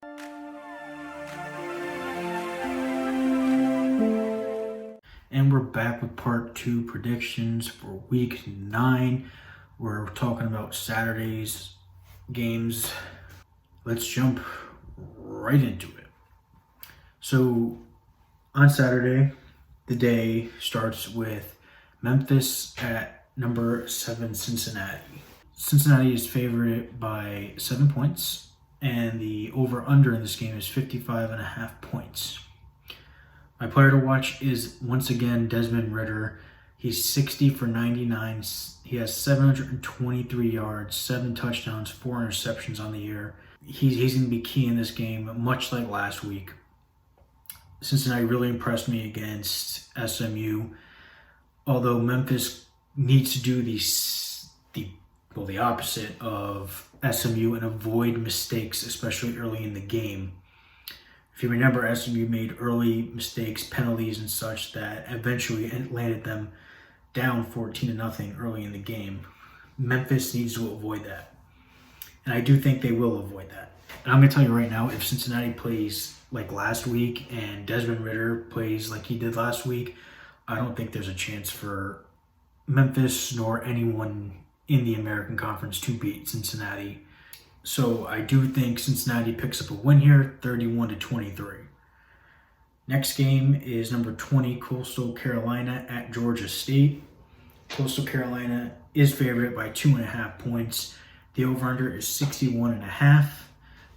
And we're back with part 2 predictions for week 9. We're talking about Saturday's games. Let's jump right into it. So on Saturday, the day starts with Memphis at number 7 Cincinnati. Cincinnati is favored by 7 points, and the over-under in this game is 55.5 points. My player to watch is, once again, Desmond Ridder. He's 60 for 99. He has 723 yards, 7 touchdowns, 4 interceptions on the year. He's going to be key in this game, much like last week. Cincinnati really impressed me against SMU, although Memphis needs to do the opposite of SMU and avoid mistakes, especially early in the game. If you remember, SMU made early mistakes, penalties, and such that eventually landed them down 14-0 early in the game. Memphis needs to avoid that. And I do think they will avoid that. And I'm going to tell you right now, if Cincinnati plays like last week and Desmond Ridder plays like he did last week, I don't think there's a chance for Memphis nor anyone in the American Conference to beat Cincinnati. So I do think Cincinnati picks up a win here, 31-23. Next game is number 20, Coastal Carolina at Georgia State. Coastal Carolina is favored by 2.5 points. The over-under is 61.5.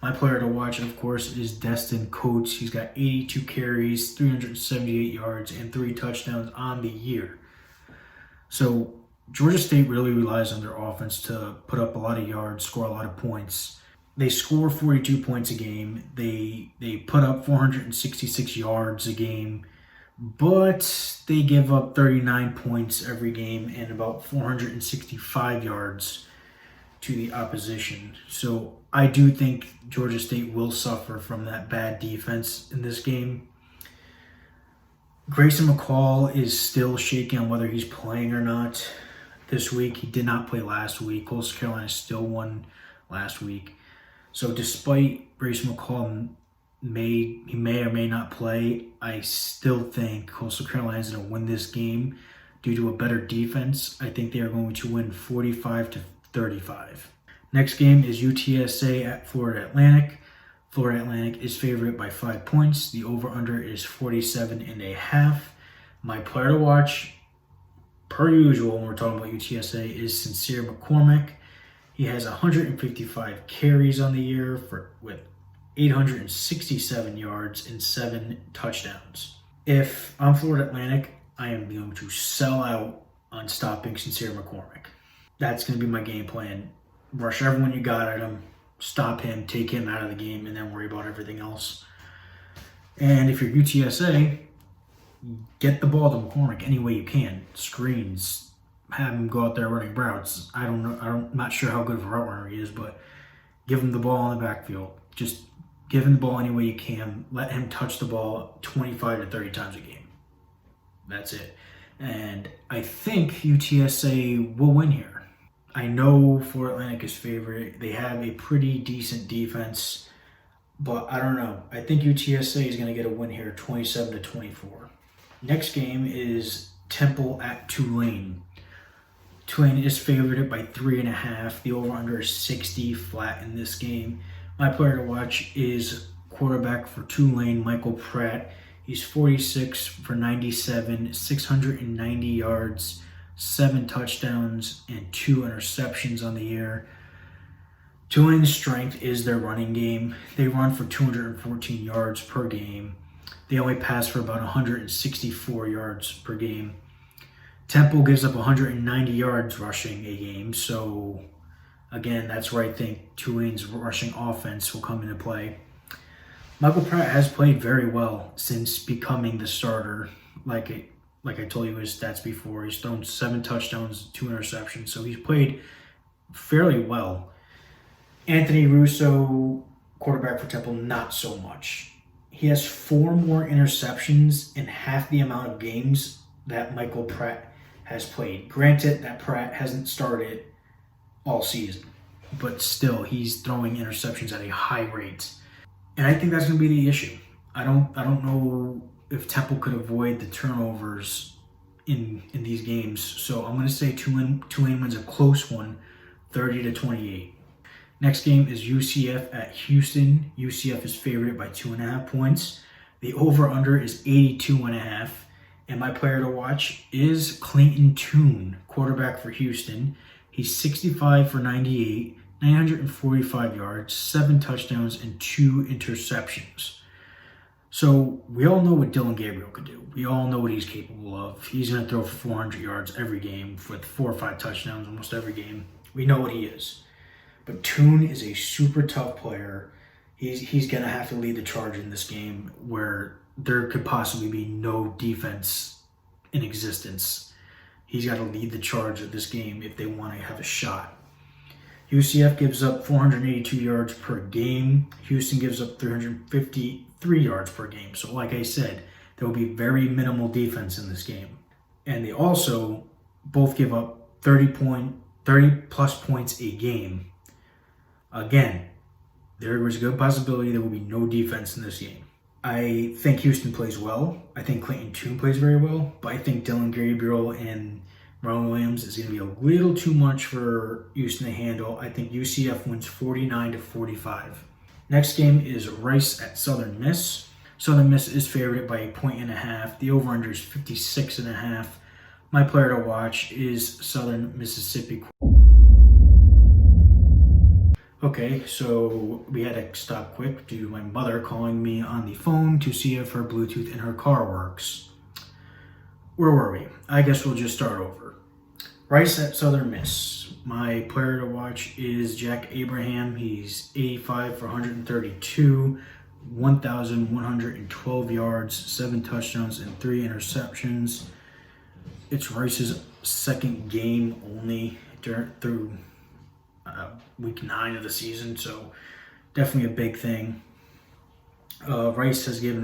My player to watch, of course, is Destin Coates. He's got 82 carries, 378 yards, and 3 touchdowns on the year. So Georgia State really relies on their offense to put up a lot of yards, score a lot of points. They score 42 points a game. They put up 466 yards a game, but they give up 39 points every game and about 465 yards to the opposition. So I do think Georgia State will suffer from that bad defense in this game. Grayson McCall is still shaky on whether he's playing or not this week. He did not play last week. Coastal Carolina still won last week. So despite Grayson McCall may or may not play, I still think Coastal Carolina is going to win this game due to a better defense. I think they are going to win 45-35. Next game is UTSA at Florida Atlantic. Florida Atlantic is favored by 5 points. The over-under is 47.5. My player to watch, per usual when we're talking about UTSA, is Sincere McCormick. He has 155 carries on the year with 867 yards and 7 touchdowns. If I'm Florida Atlantic, I am going to sell out on stopping Sincere McCormick. That's going to be my game plan. Rush everyone you got at him, stop him, take him out of the game, and then worry about everything else. And if you're UTSA, get the ball to McCormick any way you can. Screens, have him go out there running routes. I'm not sure how good of a route runner he is, but give him the ball in the backfield. Just give him the ball any way you can. Let him touch the ball 25 to 30 times a game. That's it. And I think UTSA will win here. I know Florida Atlantic is favorite. They have a pretty decent defense, but I don't know. I think UTSA is going to get a win here, 27-24. Next game is Temple at Tulane. Tulane is favored by 3.5. The over-under is 60 flat in this game. My player to watch is quarterback for Tulane, Michael Pratt. He's 46 for 97, 690 yards, 7 touchdowns, and 2 interceptions on the year. Tulane's strength is their running game. They run for 214 yards per game. They only pass for about 164 yards per game. Temple gives up 190 yards rushing a game. So, again, that's where I think Tulane's rushing offense will come into play. Michael Pratt has played very well since becoming the starter. Like I told you his stats before, he's thrown 7 touchdowns, 2 interceptions. So he's played fairly well. Anthony Russo, quarterback for Temple, not so much. He has 4 more interceptions in half the amount of games that Michael Pratt has played. Granted that Pratt hasn't started all season, but still he's throwing interceptions at a high rate. And I think that's going to be the issue. I don't know if Temple could avoid the turnovers in these games. So I'm going to say Tulane wins a close one, 30-28. Next game is UCF at Houston. UCF is favored by 2.5 points. The over/under is 82.5. And my player to watch is Clayton Tune, quarterback for Houston. He's 65 for 98, 945 yards, 7 touchdowns, and 2 interceptions. So we all know what Dylan Gabriel could do. We all know what he's capable of. He's going to throw for 400 yards every game with 4 or 5 touchdowns almost every game. We know what he is. But Tune is a super tough player. He's going to have to lead the charge in this game where there could possibly be no defense in existence. He's got to lead the charge of this game if they want to have a shot. UCF gives up 482 yards per game. Houston gives up 353 yards per game. So like I said, there will be very minimal defense in this game. And they also both give up 30 plus points a game. Again, there was a good possibility there will be no defense in this game. I think Houston plays well. I think Clayton Tune plays very well. But I think Dylan Gabriel and Marlon Williams is going to be a little too much for Houston to handle. I think UCF wins 49-45. Next game is Rice at Southern Miss. Southern Miss is favored by 1.5. The over-under is 56.5. My player to watch is Southern Mississippi. Okay, so we had to stop quick due to my mother calling me on the phone to see if her Bluetooth in her car works. Where were we? I guess we'll just start over. Rice at Southern Miss. My player to watch is Jack Abraham. He's 85 for 132, 1,112 yards, 7 touchdowns, and 3 interceptions. It's Rice's second game only through week 9 of the season, so definitely a big thing. Rice gave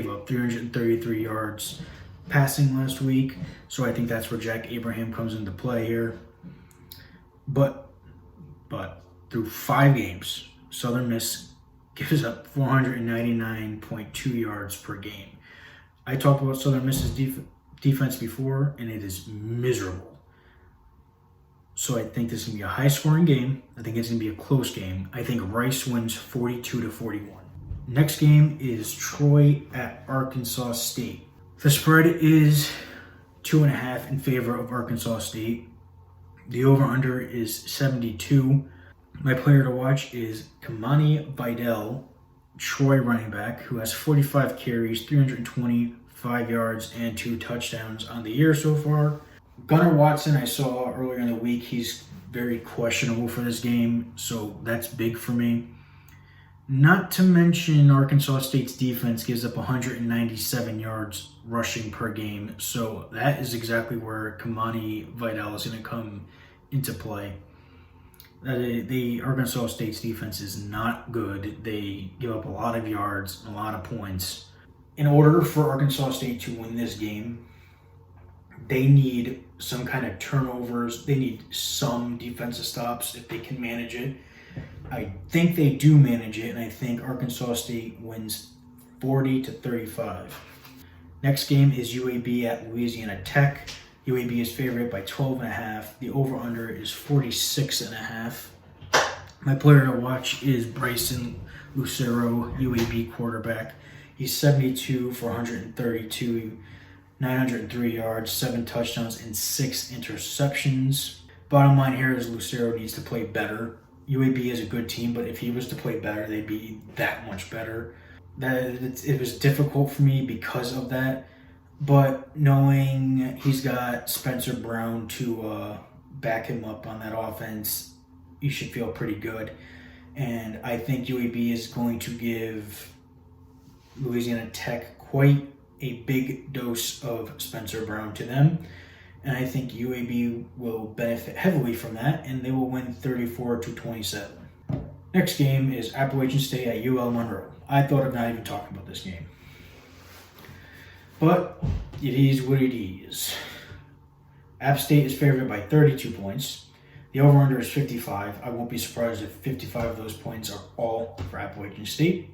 up 333 yards passing last week, so I think that's where Jack Abraham comes into play here. But through 5 games, Southern Miss gives up 499.2 yards per game. I talked about Southern Miss's defense before, and it is miserable. So I think this is going to be a high-scoring game. I think it's going to be a close game. I think Rice wins 42-41. Next game is Troy at Arkansas State. The spread is 2.5 in favor of Arkansas State. The over-under is 72. My player to watch is Kamani Vidal, Troy running back, who has 45 carries, 325 yards, and 2 touchdowns on the year so far. Gunnar Watson, I saw earlier in the week, he's very questionable for this game, so that's big for me. Not to mention Arkansas State's defense gives up 197 yards rushing per game, so that is exactly where Kamani Vidal is going to come into play. The Arkansas State's defense is not good. They give up a lot of yards, a lot of points. In order for Arkansas State to win this game, they need some kind of turnovers. They need some defensive stops if they can manage it. I think they do manage it, and I think Arkansas State wins 40-35. Next game is UAB at Louisiana Tech. UAB is favored by 12.5. The over-under is 46.5. My player to watch is Bryson Lucero, UAB quarterback. He's 72 for 132, 903 yards, 7 touchdowns, and 6 interceptions. Bottom line here is Lucero needs to play better. UAB is a good team, but if he was to play better, they'd be that much better. It was difficult for me because of that. But knowing he's got Spencer Brown to back him up on that offense, you should feel pretty good. And I think UAB is going to give Louisiana Tech quite a big dose of Spencer Brown to them. And I think UAB will benefit heavily from that, and they will win 34-27. Next game is Appalachian State at UL Monroe. I thought of not even talking about this game. But it is what it is. App State is favored by 32 points. The over-under is 55. I won't be surprised if 55 of those points are all for Appalachian State.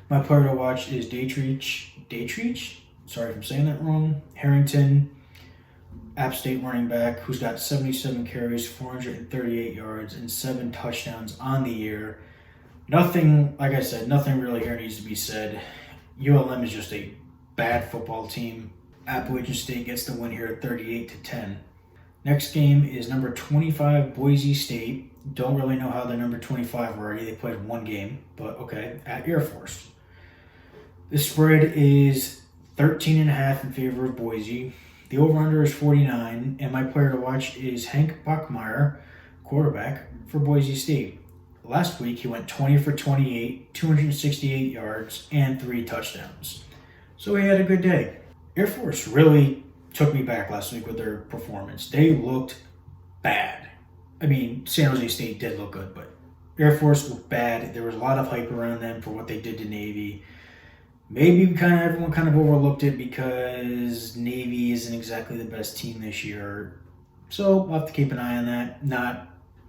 My player to watch is Daytreach. Sorry if I'm saying that wrong. Harrington, App State running back, who's got 77 carries, 438 yards, and 7 touchdowns on the year. Nothing, like I said, nothing really here needs to be said. ULM is just a bad football team. Appalachian State gets the win here at 38-10. Next game is number 25, Boise State. Don't really know how they're number 25 already. They played one game, but okay, at Air Force. The spread is 13.5 in favor of Boise. The over-under is 49, and my player to watch is Hank Bachmeier, quarterback for Boise State. Last week, he went 20 for 28, 268 yards, and 3 touchdowns. So he had a good day. Air Force really took me back last week with their performance. They looked bad. I mean, San Jose State did look good, but Air Force looked bad. There was a lot of hype around them for what they did to Navy. Maybe everyone kind of overlooked it because Navy isn't exactly the best team this year. So I'll have to keep an eye on that. Not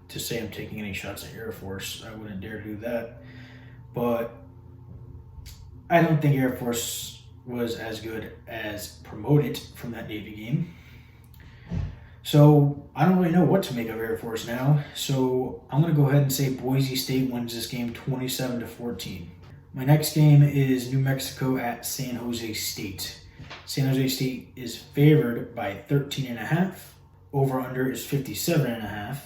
to say I'm taking any shots at Air Force. I wouldn't dare do that. But I don't think Air Force was as good as promoted from that Navy game. So I don't really know what to make of Air Force now. So I'm going to go ahead and say Boise State wins this game 27-14. My next game is New Mexico at San Jose State. San Jose State is favored by 13.5. Over-under is 57.5.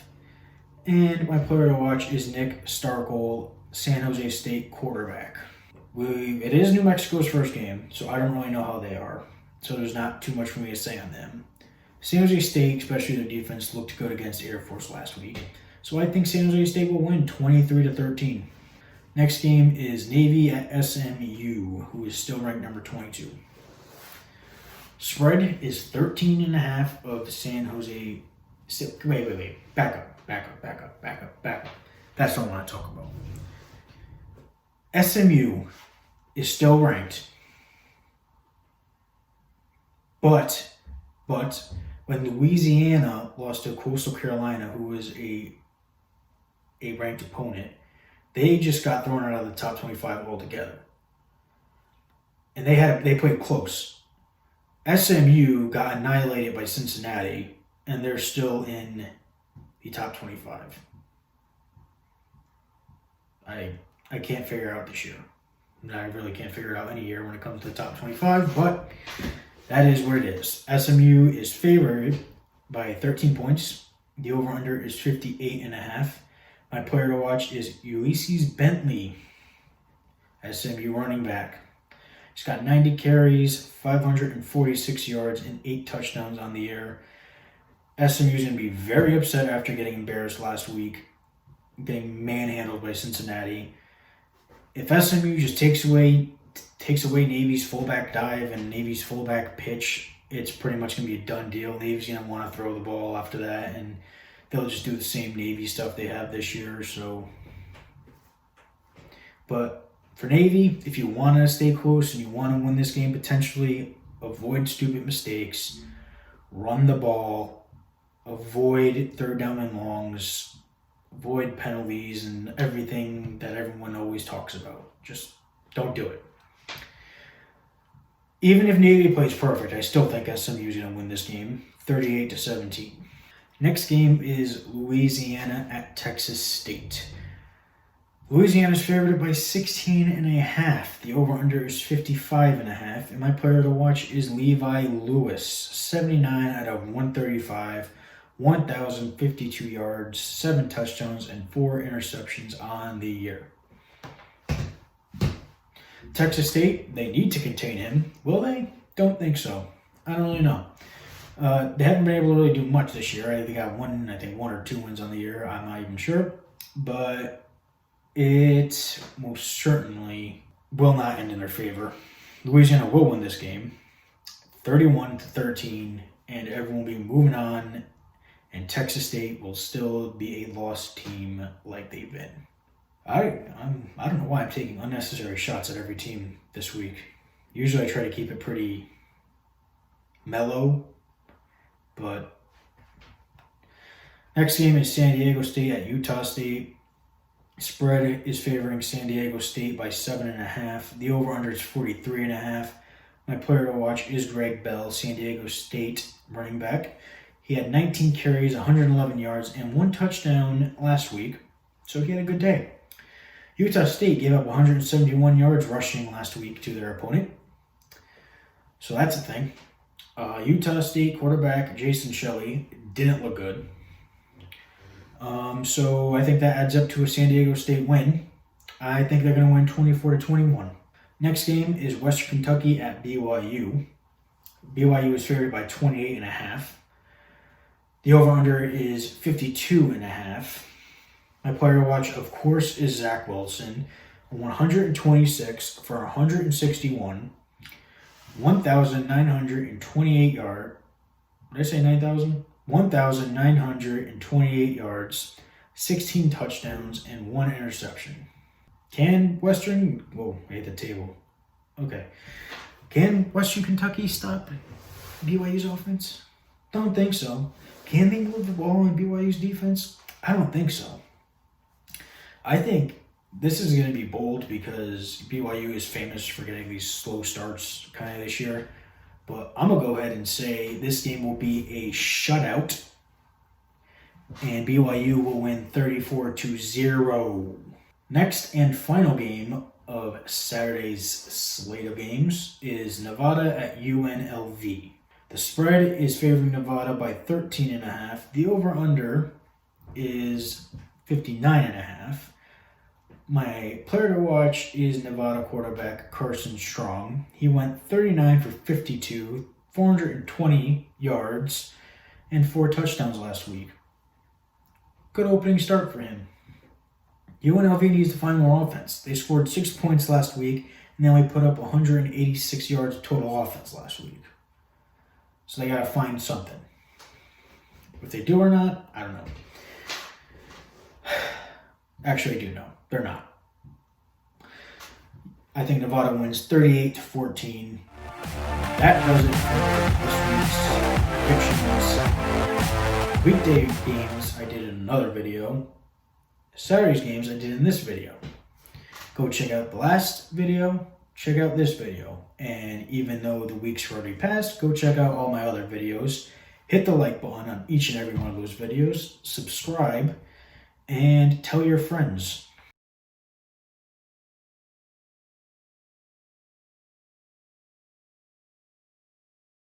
And my player to watch is Nick Starkel, San Jose State quarterback. It is New Mexico's first game, so I don't really know how they are. So there's not too much for me to say on them. San Jose State, especially their defense, looked good against Air Force last week. So I think San Jose State will win 23-13. Next game is Navy at SMU, who is still ranked number 22. Spread is 13.5 of San Jose. Wait. Back up. That's what I want to talk about. SMU is still ranked. But when Louisiana lost to Coastal Carolina, who was a ranked opponent, they just got thrown out of the top 25 altogether. And they played close. SMU got annihilated by Cincinnati, and they're still in the top 25. I can't figure it out this year. I really can't figure it out any year when it comes to the top 25, but that is where it is. SMU is favored by 13 points. The over-under is 58.5. My player to watch is Ulysses Bentley, SMU running back. He's got 90 carries, 546 yards, and 8 touchdowns on the year. SMU is going to be very upset after getting embarrassed last week, getting manhandled by Cincinnati. If SMU just takes away Navy's fullback dive and Navy's fullback pitch, it's pretty much going to be a done deal. Navy's going to want to throw the ball after that, and they'll just do the same Navy stuff they have this year. So, but for Navy, if you want to stay close and you want to win this game potentially, avoid stupid mistakes, run the ball, avoid third down and longs, avoid penalties and everything that everyone always talks about. Just don't do it. Even if Navy plays perfect, I still think SMU is going to win this game 38-17. Next game is Louisiana at Texas State. Louisiana is favored by 16.5. The over-under is 55.5. And my player to watch is Levi Lewis, 79 out of 135, 1,052 yards, 7 touchdowns, and 4 interceptions on the year. Texas State, they need to contain him. Will they? Don't think so. I don't really know. They haven't been able to really do much this year. They got one or two wins on the year. I'm not even sure. But it most certainly will not end in their favor. Louisiana will win this game 31-13, and everyone will be moving on, and Texas State will still be a lost team like they've been. I don't know why I'm taking unnecessary shots at every team this week. Usually I try to keep it pretty mellow, but Next game is San Diego State at Utah State. Spread is favoring San Diego State by 7.5. The over-under is 43.5. My player to watch is Greg Bell, San Diego State running back. He had 19 carries, 111 yards, and 1 touchdown last week, so he had a good day. Utah State gave up 171 yards rushing last week to their opponent, so that's a thing. Utah State quarterback Jason Shelley didn't look good. So I think that adds up to a San Diego State win. I think they're going to win 24-21. Next game is Western Kentucky at BYU. BYU is favored by 28.5. The over-under is 52.5. My player to watch, of course, is Zach Wilson. 126 for 161, 1,928 yards. Did I say 9,000? 1,928 yards, 16 touchdowns, and 1 interception. Can Western... Whoa, I hit the table. Okay. Can Western Kentucky stop BYU's offense? Don't think so. Can they move the ball in BYU's defense? I don't think so. I think this is going to be bold because BYU is famous for getting these slow starts kind of this year. But I'm going to go ahead and say this game will be a shutout. And BYU will win 34-0. Next and final game of Saturday's slate of games is Nevada at UNLV. The spread is favoring Nevada by 13.5. The over-under is 59.5. My player to watch is Nevada quarterback Carson Strong. He went 39 for 52, 420 yards, and 4 touchdowns last week. Good opening start for him. UNLV needs to find more offense. They scored 6 points last week, and they only put up 186 yards of total offense last week. So they got to find something. If they do or not, I don't know. Actually, I do know. They're not. I think Nevada wins 38-14. That does it for this week's predictions. Weekday games I did in another video. Saturday's games I did in this video. Go check out the last video. Check out this video. And even though the weeks are already passed, go check out all my other videos. Hit the like button on each and every one of those videos. Subscribe. And tell your friends.